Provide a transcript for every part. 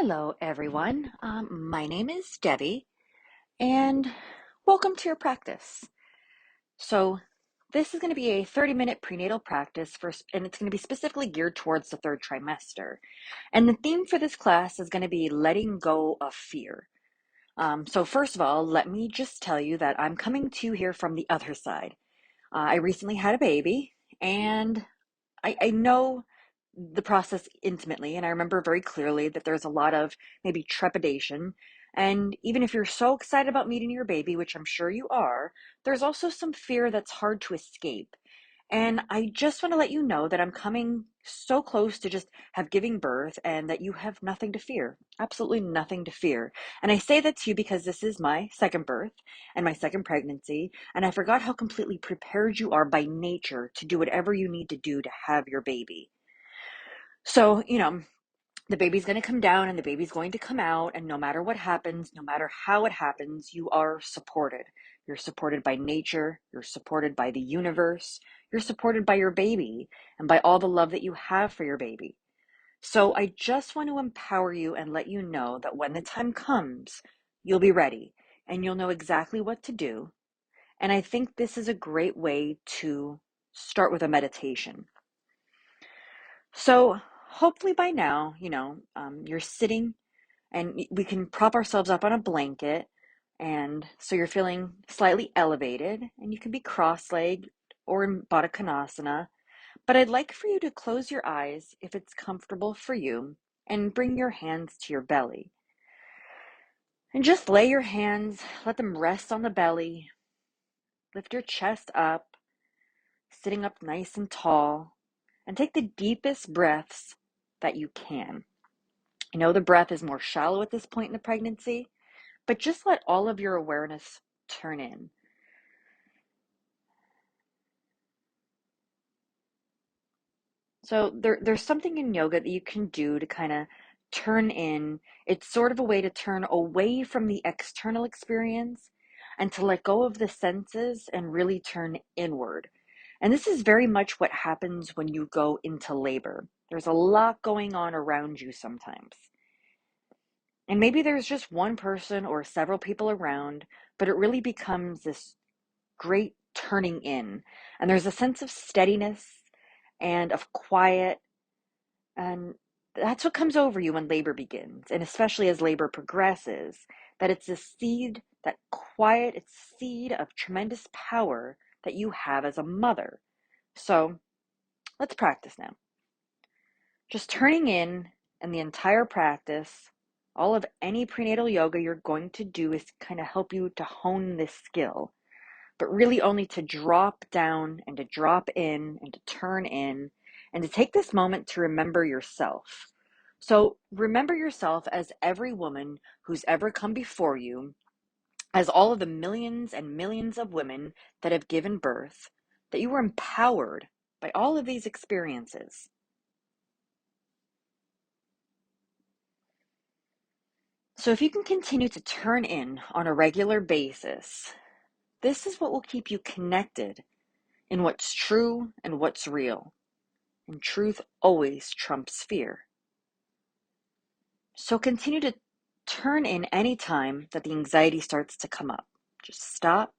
Hello, everyone. My name is Debbie, and welcome to your practice. So, this is going to be a 30-minute prenatal practice and it's going to be specifically geared towards the third trimester. And the theme for this class is going to be letting go of fear. So, first of all, let me just tell you that I'm coming to you here from the other side. I recently had a baby, and I know the process intimately, and I remember very clearly that there's a lot of maybe trepidation. And even if you're so excited about meeting your baby, which I'm sure you are, there's also some fear that's hard to escape. And I just want to let you know that I'm coming so close to just have giving birth and that you have nothing to fear. Absolutely nothing to fear. And I say that to you because this is my second birth and my second pregnancy, and I forgot how completely prepared you are by nature to do whatever you need to do to have your baby. So, the baby's going to come down and the baby's going to come out, and no matter what happens, no matter how it happens, you are supported. You're supported by nature, you're supported by the universe, you're supported by your baby and by all the love that you have for your baby. So I just want to empower you and let you know that when the time comes, you'll be ready and you'll know exactly what to do. And I think this is a great way to start with a meditation. So hopefully by now, you're sitting and we can prop ourselves up on a blanket. And so you're feeling slightly elevated, and you can be cross-legged or in Baddha Konasana. But I'd like for you to close your eyes if it's comfortable for you and bring your hands to your belly. And just lay your hands, let them rest on the belly. Lift your chest up, sitting up nice and tall, and take the deepest breaths that you can. I know the breath is more shallow at this point in the pregnancy, but just let all of your awareness turn in. So there's something in yoga that you can do to kind of turn in. It's sort of a way to turn away from the external experience and to let go of the senses and really turn inward. And this is very much what happens when you go into labor. There's a lot going on around you sometimes. And maybe there's just one person or several people around, but it really becomes this great turning in. And there's a sense of steadiness and of quiet. And that's what comes over you when labor begins. And especially as labor progresses, that it's a seed, that quiet, it's seed of tremendous power that you have as a mother. So let's practice now. Just turning in, and the entire practice, all of any prenatal yoga you're going to do is kind of help you to hone this skill, but really only to drop down and to drop in and to turn in and to take this moment to remember yourself. So remember yourself as every woman who's ever come before you, as all of the millions and millions of women that have given birth, that you were empowered by all of these experiences. So if you can continue to turn in on a regular basis, this is what will keep you connected in what's true and what's real. And truth always trumps fear. So continue to turn in any time that the anxiety starts to come up. Just stop,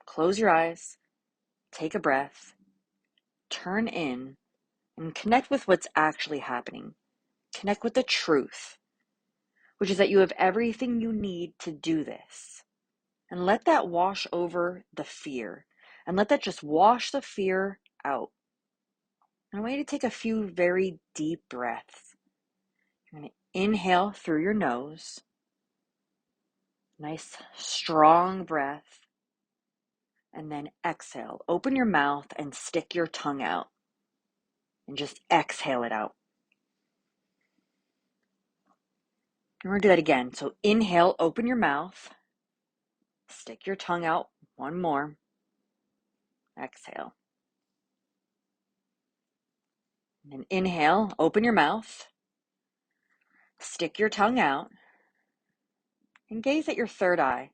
close your eyes, take a breath, turn in, and connect with what's actually happening. Connect with the truth, which is that you have everything you need to do this. And let that wash over the fear. And let that just wash the fear out. And I want you to take a few very deep breaths. You're going to inhale through your nose. Nice, strong breath. And then exhale. Open your mouth and stick your tongue out. And just exhale it out. And we're going to do that again. So inhale, open your mouth. Stick your tongue out. One more. Exhale. And then inhale, open your mouth. Stick your tongue out. And gaze at your third eye.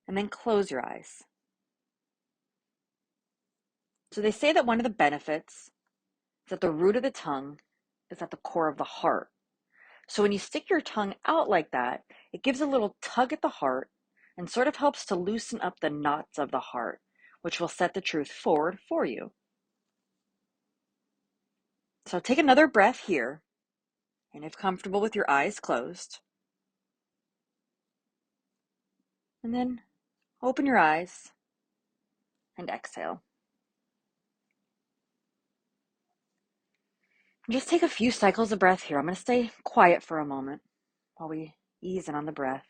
And then close your eyes. So they say that one of the benefits is that the root of the tongue is at the core of the heart. So when you stick your tongue out like that, it gives a little tug at the heart and sort of helps to loosen up the knots of the heart, which will set the truth forward for you. So take another breath here, and if comfortable with your eyes closed, and then open your eyes and exhale. Just take a few cycles of breath here. I'm going to stay quiet for a moment while we ease in on the breath.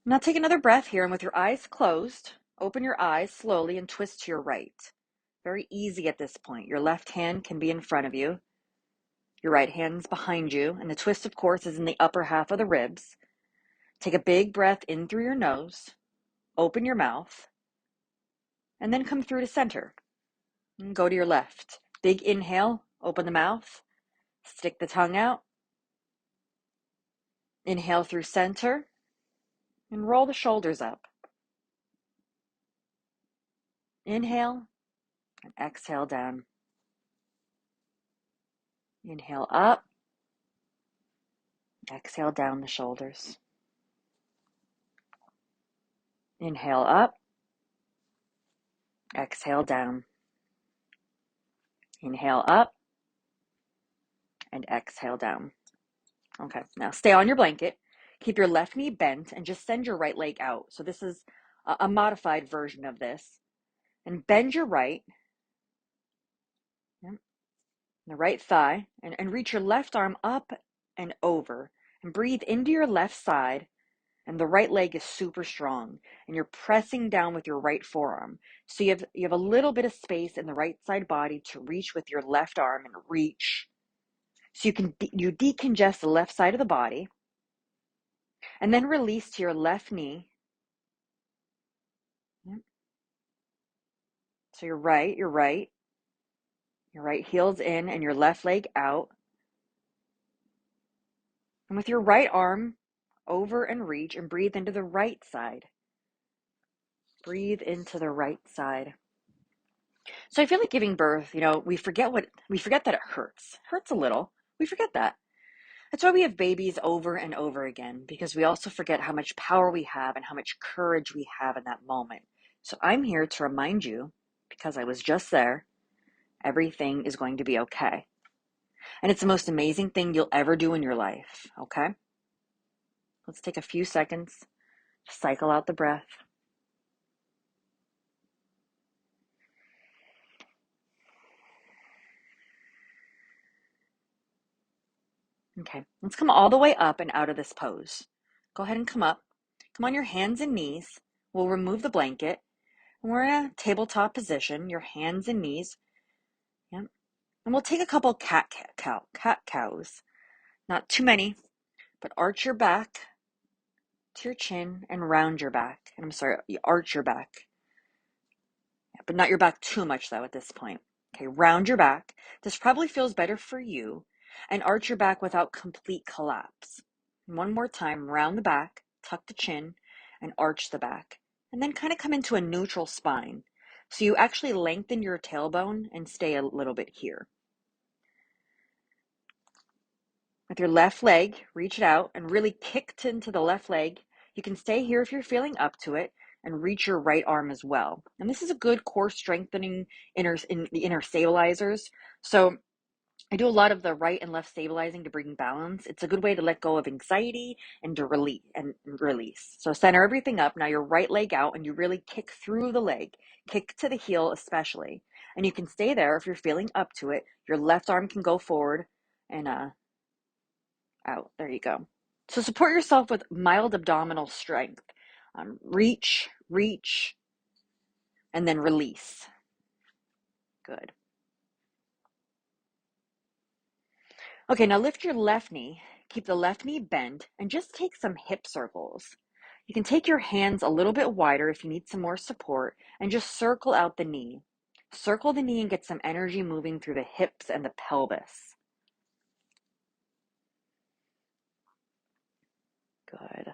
Now take another breath here, and with your eyes closed, open your eyes slowly and twist to your right. Very easy at this point. Your left hand can be in front of you. Your right hand's behind you, and the twist, of course, is in the upper half of the ribs. Take a big breath in through your nose, open your mouth, and then come through to center. And go to your left. Big inhale, open the mouth, stick the tongue out. Inhale through center, and roll the shoulders up. Inhale, and exhale down. Inhale up, exhale down the shoulders. Inhale up, exhale down. Inhale up, and exhale down. Okay, now stay on your blanket. Keep your left knee bent and just send your right leg out. So this is a modified version of this. And bend your right, the right thigh, and reach your left arm up and over. And breathe into your left side. And the right leg is super strong. And you're pressing down with your right forearm. So you have a little bit of space in the right side body to reach with your left arm and reach. So you decongest the left side of the body. And then release to your left knee. So your right heel's in and your left leg out. And with your right arm, over and reach and breathe into the right side. Breathe into the right side. So I feel like giving birth, we forget that it hurts. Hurts a little. We forget that. That's why we have babies over and over again, because we also forget how much power we have and how much courage we have in that moment. So I'm here to remind you, because I was just there, everything is going to be okay. And it's the most amazing thing you'll ever do in your life, okay? Let's take a few seconds, cycle out the breath. Okay, let's come all the way up and out of this pose. Go ahead and come up. Come on your hands and knees. We'll remove the blanket. And we're in a tabletop position, your hands and knees. Yep. And we'll take a couple cat cows. Not too many, but arch your back to your chin and round your back. And I'm sorry, you arch your back. But not your back too much though at this point. Okay, round your back. This probably feels better for you. And arch your back without complete collapse. One more time, round the back, tuck the chin, and arch the back. And then kind of come into a neutral spine. So you actually lengthen your tailbone and stay a little bit here. With your left leg, reach it out and really kick into the left leg. You can stay here if you're feeling up to it and reach your right arm as well. And this is a good core strengthening in the inner stabilizers. So I do a lot of the right and left stabilizing to bring balance. It's a good way to let go of anxiety and to release. So center everything up. Now your right leg out and you really kick through the leg. Kick to the heel especially. And you can stay there if you're feeling up to it. Your left arm can go forward and out. There you go. So support yourself with mild abdominal strength. Reach, and then release. Good. Okay, now lift your left knee. Keep the left knee bent and just take some hip circles. You can take your hands a little bit wider if you need some more support and just circle out the knee. Circle the knee and get some energy moving through the hips and the pelvis. Good.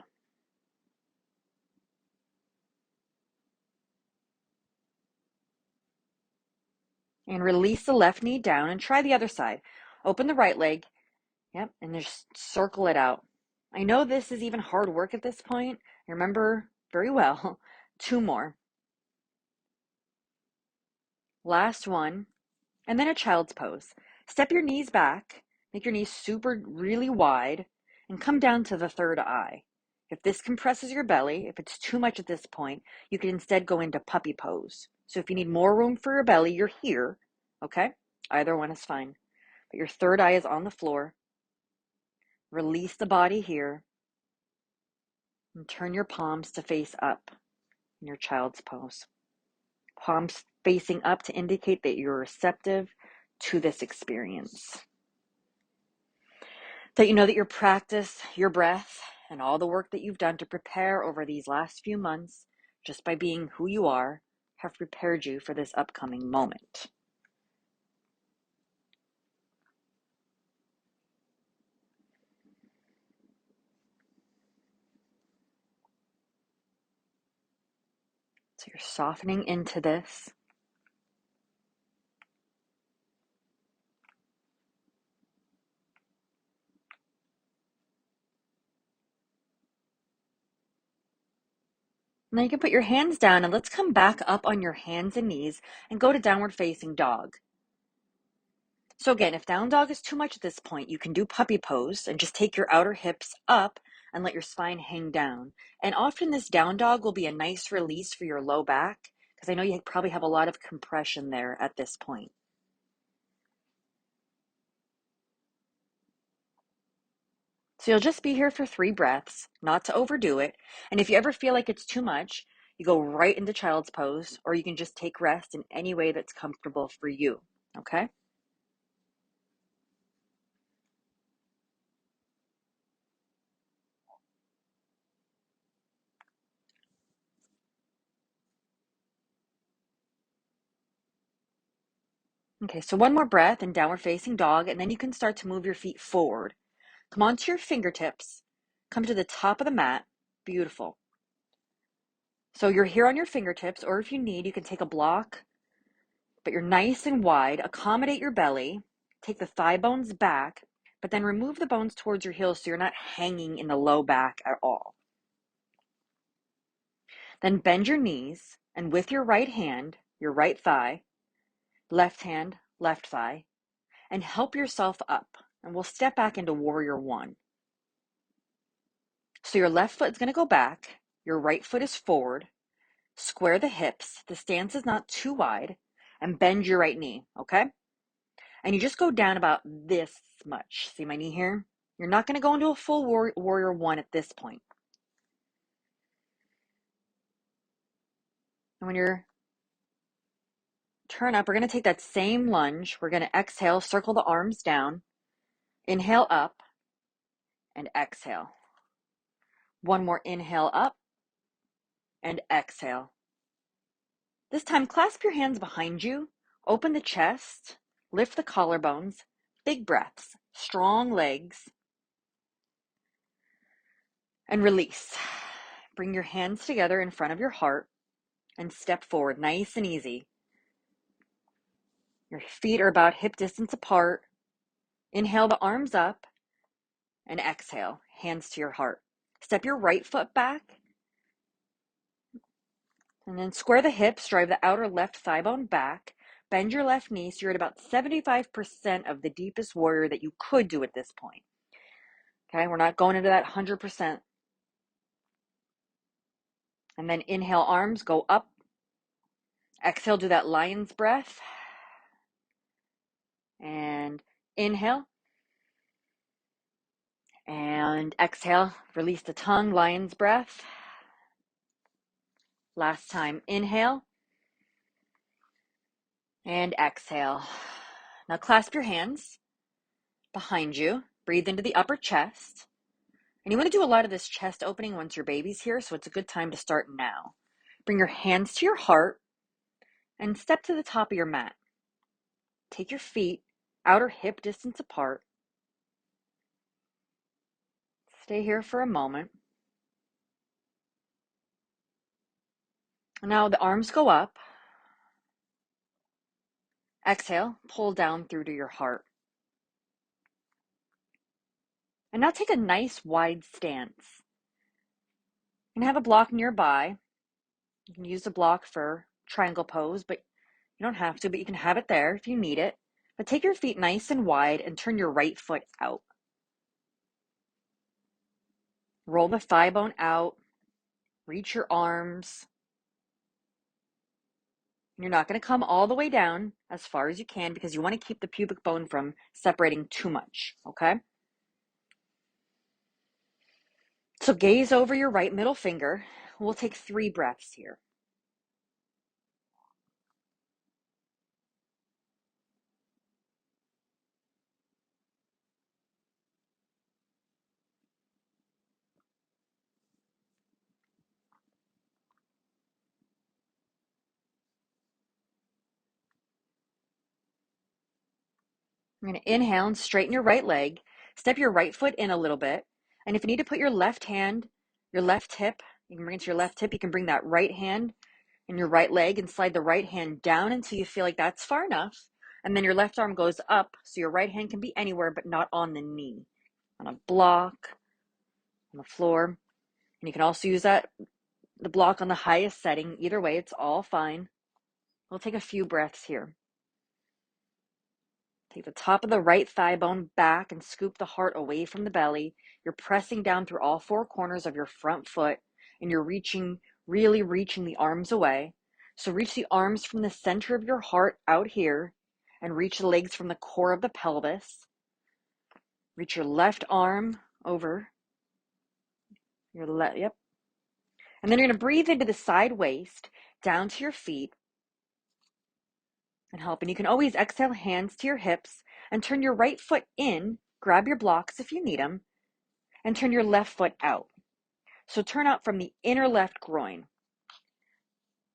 And release the left knee down and try the other side. Open the right leg. Yep, and just circle it out. I know this is even hard work at this point. I remember very well. 2 more. Last one. And then a child's pose. Step your knees back. Make your knees super really wide and come down to the third eye. If this compresses your belly, if it's too much at this point, you can instead go into puppy pose. So if you need more room for your belly, you're here. Okay? Either one is fine. But your third eye is on the floor. Release the body here and turn your palms to face up in your child's pose. Palms facing up to indicate that you're receptive to this experience. That you know that your practice, your breath, and all the work that you've done to prepare over these last few months, just by being who you are, have prepared you for this upcoming moment. So you're softening into this. Now you can put your hands down and let's come back up on your hands and knees and go to downward facing dog. So again, if down dog is too much at this point, you can do puppy pose and just take your outer hips up and let your spine hang down. And often this down dog will be a nice release for your low back because I know you probably have a lot of compression there at this point. So you'll just be here for 3 breaths, not to overdo it. And if you ever feel like it's too much, you go right into child's pose, or you can just take rest in any way that's comfortable for you, okay? Okay, so one more breath in downward facing dog, and then you can start to move your feet forward. Come onto your fingertips, come to the top of the mat. Beautiful. So you're here on your fingertips, or if you need, you can take a block, but you're nice and wide. Accommodate your belly. Take the thigh bones back, but then remove the bones towards your heels so you're not hanging in the low back at all. Then bend your knees, and with your right hand, your right thigh, left hand, left thigh, and help yourself up. And we'll step back into warrior 1. So your left foot is going to go back, your right foot is forward, square the hips, the stance is not too wide, and bend your right knee, okay? And you just go down about this much. See my knee here? You're not going to go into a full warrior 1 at this point. And when you're turn up, we're going to take that same lunge. We're going to exhale, circle the arms down, inhale up, and exhale. One more inhale up, and exhale. This time, clasp your hands behind you, open the chest, lift the collarbones, big breaths, strong legs, and release. Bring your hands together in front of your heart and step forward, nice and easy. Your feet are about hip distance apart. Inhale the arms up and exhale, hands to your heart. Step your right foot back and then square the hips, drive the outer left thigh bone back. Bend your left knee so you're at about 75% of the deepest warrior that you could do at this point. Okay, we're not going into that 100%. And then inhale, arms go up. Exhale, do that lion's breath. And inhale. And exhale, release the tongue, lion's breath. Last time, inhale. And exhale. Now clasp your hands behind you. Breathe into the upper chest. And you want to do a lot of this chest opening once your baby's here, so it's a good time to start now. Bring your hands to your heart and step to the top of your mat. Take your feet outer hip distance apart. Stay here for a moment. Now the arms go up. exhale, pull down through to your heart. And now take a nice wide stance. You can have a block nearby. You can use the block for triangle pose, but you don't have to, but you can have it there if you need it. But take your feet nice and wide and turn your right foot out. Roll the thigh bone out. Reach your arms. You're not going to come all the way down as far as you can because you want to keep the pubic bone from separating too much, okay? So gaze over your right middle finger. We'll take 3 breaths here. You're going to inhale and straighten your right leg. Step your right foot in a little bit. And if you need to put your left hand, your left hip, you can bring it to your left hip. You can bring that right hand and your right leg and slide the right hand down until you feel like that's far enough. And then your left arm goes up so your right hand can be anywhere but not on the knee, on a block, on the floor. And you can also use the block on the highest setting. Either way, it's all fine. We'll take a few breaths here. Take the top of the right thigh bone back and scoop the heart away from the belly. You're pressing down through all 4 corners of your front foot and you're really reaching the arms away. So reach the arms from the center of your heart out here and reach the legs from the core of the pelvis. Reach your left arm over your left, yep. And then you're going to breathe into the side waist, down to your feet and help. And you can always exhale, hands to your hips and turn your right foot in. Grab your blocks if you need them and turn your left foot out. So turn out from the inner left groin.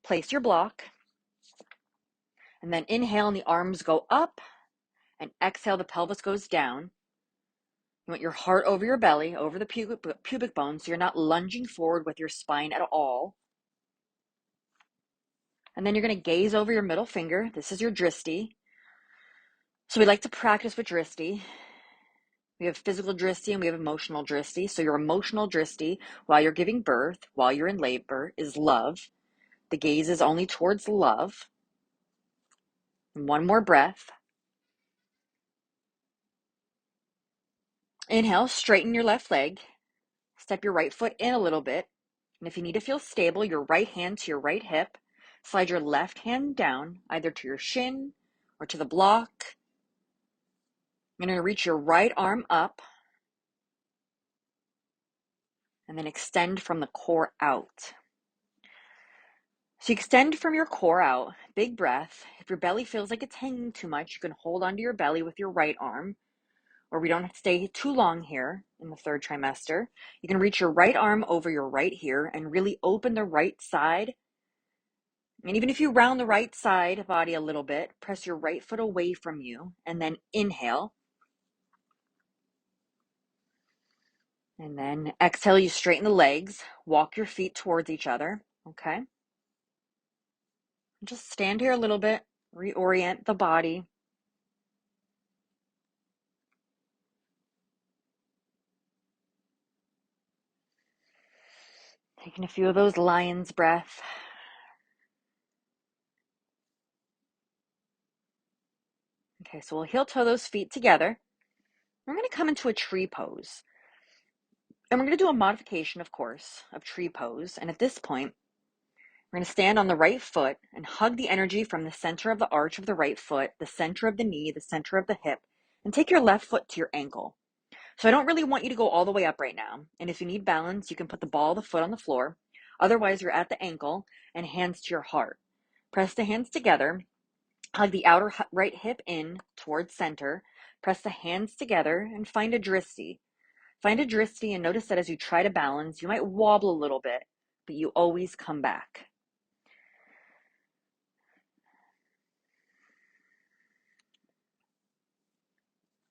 Place your block and then inhale and the arms go up and exhale, the pelvis goes down. You want your heart over your belly, over the pubic bone, so you're not lunging forward with your spine at all. And then you're going to gaze over your middle finger. This is your dristi. So we like to practice with dristi. We have physical dristi and we have emotional dristi. So your emotional dristi while you're giving birth, while you're in labor, is love. The gaze is only towards love. And one more breath. Inhale, straighten your left leg. Step your right foot in a little bit. And if you need to feel stable, your right hand to your right hip. Slide your left hand down, either to your shin or to the block. You're going to reach your right arm up and then extend from the core out. So you extend from your core out, big breath. If your belly feels like it's hanging too much, you can hold onto your belly with your right arm, or we don't have to stay too long here in the 3rd trimester. You can reach your right arm over your right here and really open the right side. And even if you round the right side body a little bit, press your right foot away from you and then inhale. And then exhale, you straighten the legs, walk your feet towards each other, okay? Just stand here a little bit, reorient the body. Taking a few of those lion's breath. Okay, so we'll heel toe those feet together. We're going to come into a tree pose. And we're going to do a modification, of course, of tree pose. And at this point, we're going to stand on the right foot and hug the energy from the center of the arch of the right foot, the center of the knee, the center of the hip, and take your left foot to your ankle. So I don't really want you to go all the way up right now. And if you need balance, you can put the ball of the foot on the floor. Otherwise, you're at the ankle and hands to your heart. Press the hands together. Hug the outer right hip in towards center. Press the hands together and find a dristi. Find a dristi and notice that as you try to balance, you might wobble a little bit, but you always come back.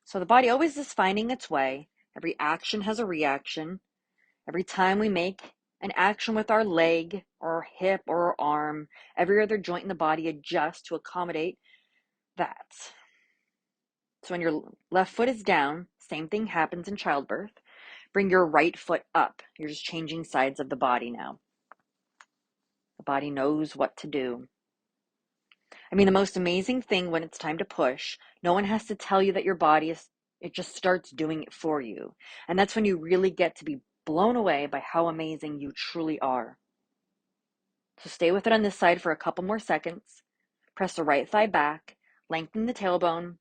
So the body always is finding its way. Every action has a reaction. Every time we make an action with our leg or our hip or our arm, every other joint in the body adjusts to accommodate that. So when your left foot is down, same thing happens in childbirth. Bring your right foot up. You're just changing sides of the body now. The body knows what to do. I mean, the most amazing thing when it's time to push, no one has to tell you that your body is, it just starts doing it for you. And that's when you really get to be blown away by how amazing you truly are. So stay with it on this side for a couple more seconds. Press the right thigh back, lengthen the tailbone.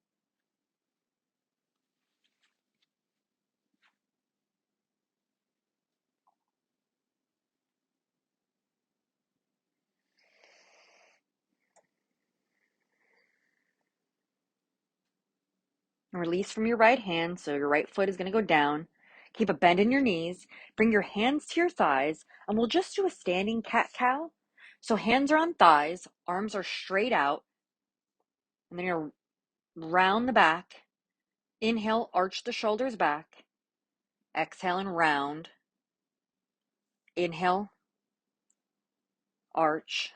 Release from your right hand, so your right foot is going to go down. Keep a bend in your knees. Bring your hands to your thighs, and we'll just do a standing cat-cow. So hands are on thighs, arms are straight out, and then you're round the back. Inhale, arch the shoulders back. Exhale and round. Inhale, arch.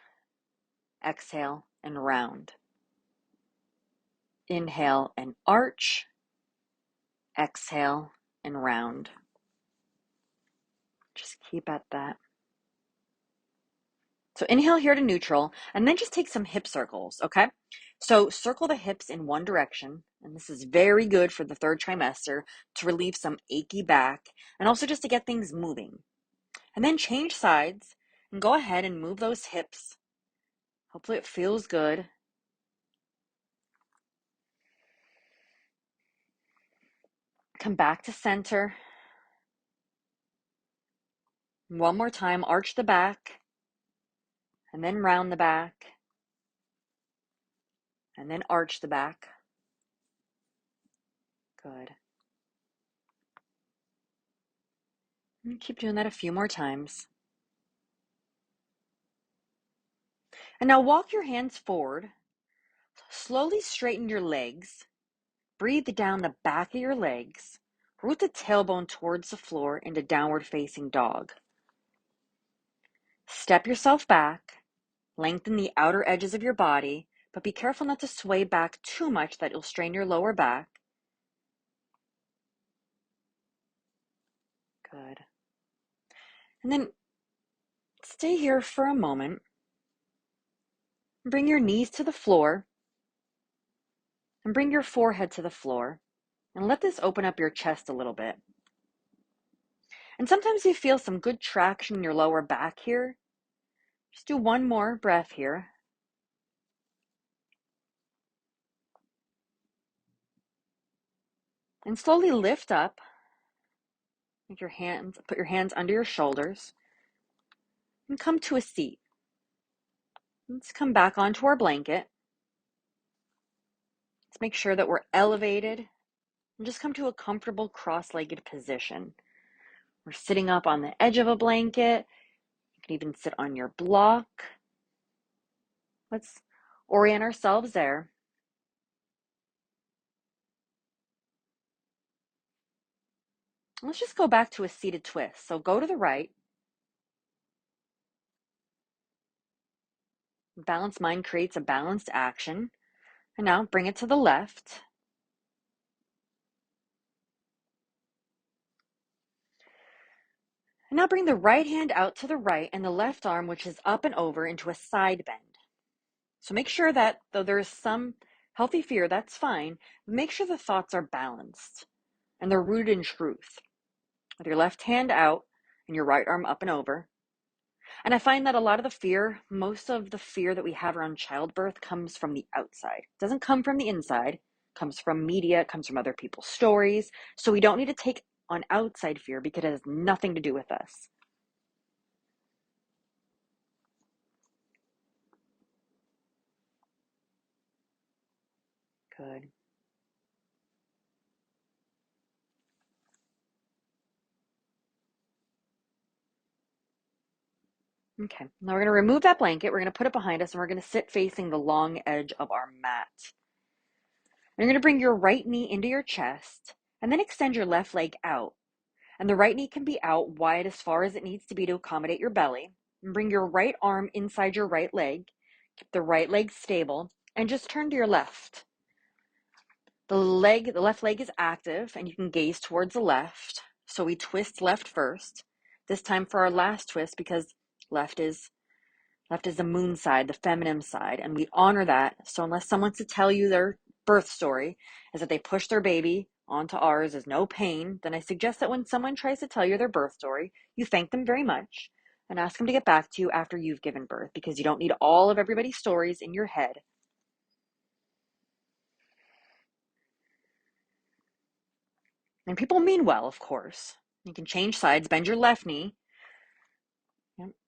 Exhale and round. Inhale and arch. Exhale and round. Just keep at that. So inhale here to neutral, and then just take some hip circles, okay? So circle the hips in one direction, and this is very good for the third trimester to relieve some achy back, and also just to get things moving. And then change sides, and go ahead and move those hips. Hopefully it feels good. Come back to center. One more time, arch the back, and then round the back, and then arch the back. Good. And keep doing that a few more times. And now walk your hands forward. Slowly straighten your legs. Breathe down the back of your legs. Root the tailbone towards the floor into downward facing dog. Step yourself back. Lengthen the outer edges of your body, but be careful not to sway back too much that you'll strain your lower back. Good. And then stay here for a moment. Bring your knees to the floor and bring your forehead to the floor and let this open up your chest a little bit. And sometimes you feel some good traction in your lower back here. Just do one more breath here. And slowly lift up. Put your hands under your shoulders and come to a seat. Let's come back onto our blanket. Let's make sure that we're elevated and just come to a comfortable cross-legged position. We're sitting up on the edge of a blanket. You can even sit on your block. Let's orient ourselves there. Let's just go back to a seated twist. So go to the right. Balanced mind creates a balanced action. And now bring it to the left. And now bring the right hand out to the right and the left arm, which is up and over, into a side bend. So make sure that though there is some healthy fear, that's fine. Make sure the thoughts are balanced and they're rooted in truth. With your left hand out and your right arm up and over. And I find that a lot of the fear, most of the fear that we have around childbirth comes from the outside. It doesn't come from the inside. It comes from media. It comes from other people's stories. So we don't need to take on outside fear because it has nothing to do with us. Good. Okay, now we're going to remove that blanket. We're going to put it behind us and we're going to sit facing the long edge of our mat. And you're going to bring your right knee into your chest and then extend your left leg out. And the right knee can be out wide as far as it needs to be to accommodate your belly. And bring your right arm inside your right leg. Keep the right leg stable and just turn to your left. The left leg is active and you can gaze towards the left. So we twist left first. This time for our last twist, because left is the moon side, the feminine side, and we honor that. So unless someone wants to tell you their birth story is that they pushed their baby onto ours is no pain, then I suggest that when someone tries to tell you their birth story, you thank them very much and ask them to get back to you after you've given birth, because you don't need all of everybody's stories in your head. And people mean well, of course. You can change sides, bend your left knee,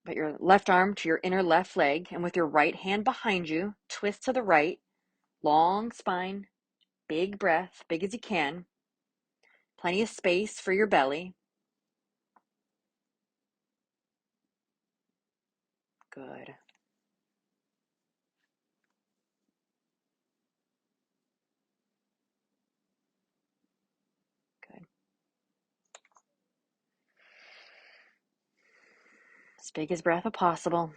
put your left arm to your inner left leg, and with your right hand behind you, twist to the right, long spine, big breath, big as you can, plenty of space for your belly. Good. Good. As big as breath as possible.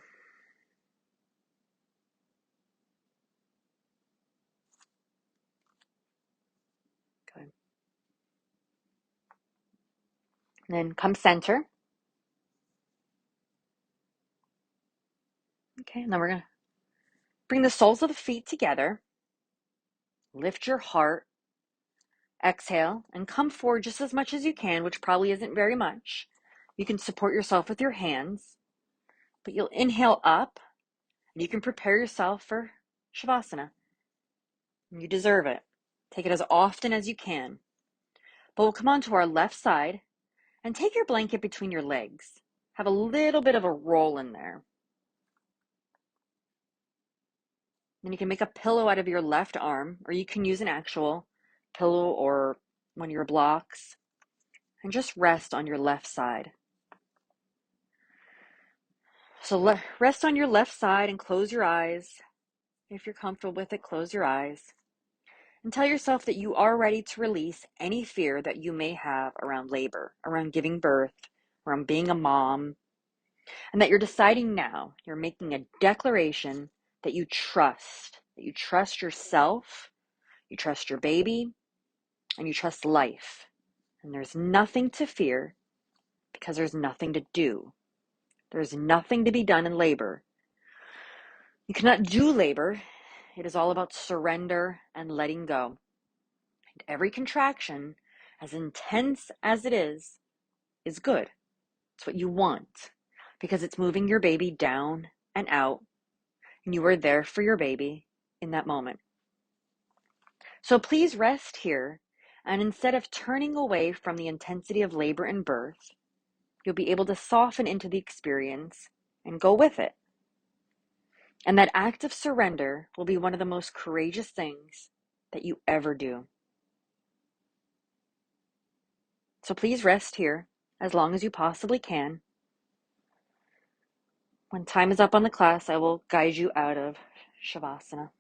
Good. And then come center. Okay, and then we're going to bring the soles of the feet together. Lift your heart. Exhale and come forward just as much as you can, which probably isn't very much. You can support yourself with your hands, but you'll inhale up and you can prepare yourself for Shavasana. You deserve it. Take it as often as you can. But we'll come onto our left side and take your blanket between your legs. Have a little bit of a roll in there. Then you can make a pillow out of your left arm, or you can use an actual pillow or one of your blocks, and just rest on your left side. So rest on your left side and close your eyes. If you're comfortable with it, close your eyes. And tell yourself that you are ready to release any fear that you may have around labor, around giving birth, around being a mom, and that you're deciding now, you're making a declaration that you trust yourself, you trust your baby, and you trust life. And there's nothing to fear because there's nothing to do. There's nothing to be done in labor. You cannot do labor. It is all about surrender and letting go. And every contraction, as intense as it is good. It's what you want because it's moving your baby down and out, and you are there for your baby in that moment. So please rest here, and instead of turning away from the intensity of labor and birth, you'll be able to soften into the experience and go with it. And that act of surrender will be one of the most courageous things that you ever do. So please rest here as long as you possibly can. When time is up on the class, I will guide you out of Shavasana.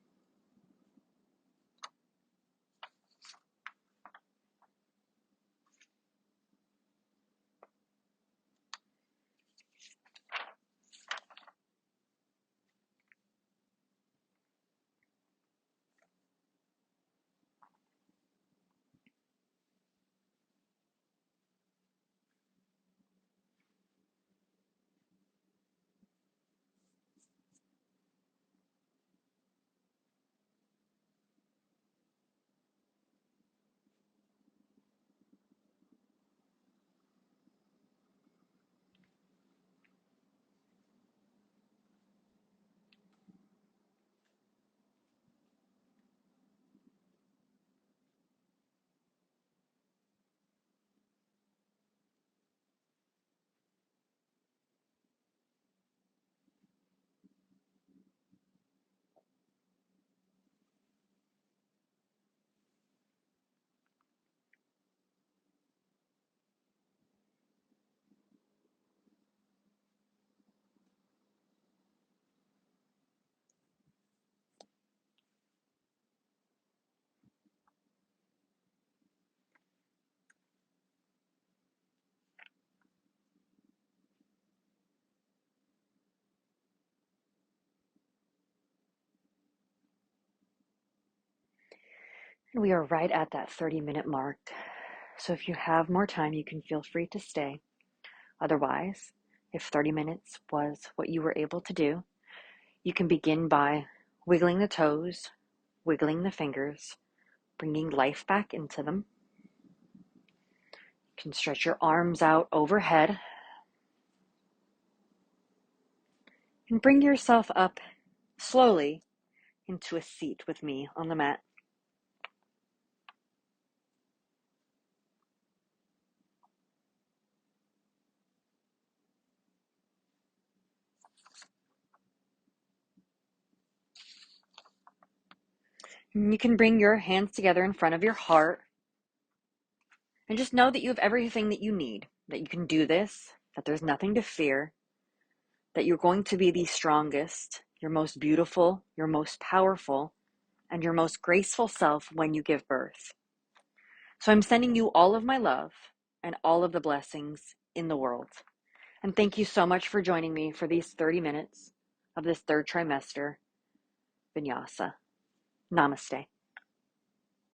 And we are right at that 30-minute mark. So if you have more time, you can feel free to stay. Otherwise, if 30 minutes was what you were able to do, you can begin by wiggling the toes, wiggling the fingers, bringing life back into them. You can stretch your arms out overhead and bring yourself up slowly into a seat with me on the mat. And you can bring your hands together in front of your heart and just know that you have everything that you need, that you can do this, that there's nothing to fear, that you're going to be the strongest, your most beautiful, your most powerful, and your most graceful self when you give birth. So I'm sending you all of my love and all of the blessings in the world. And thank you so much for joining me for these 30 minutes of this third trimester, Vinyasa. Namaste.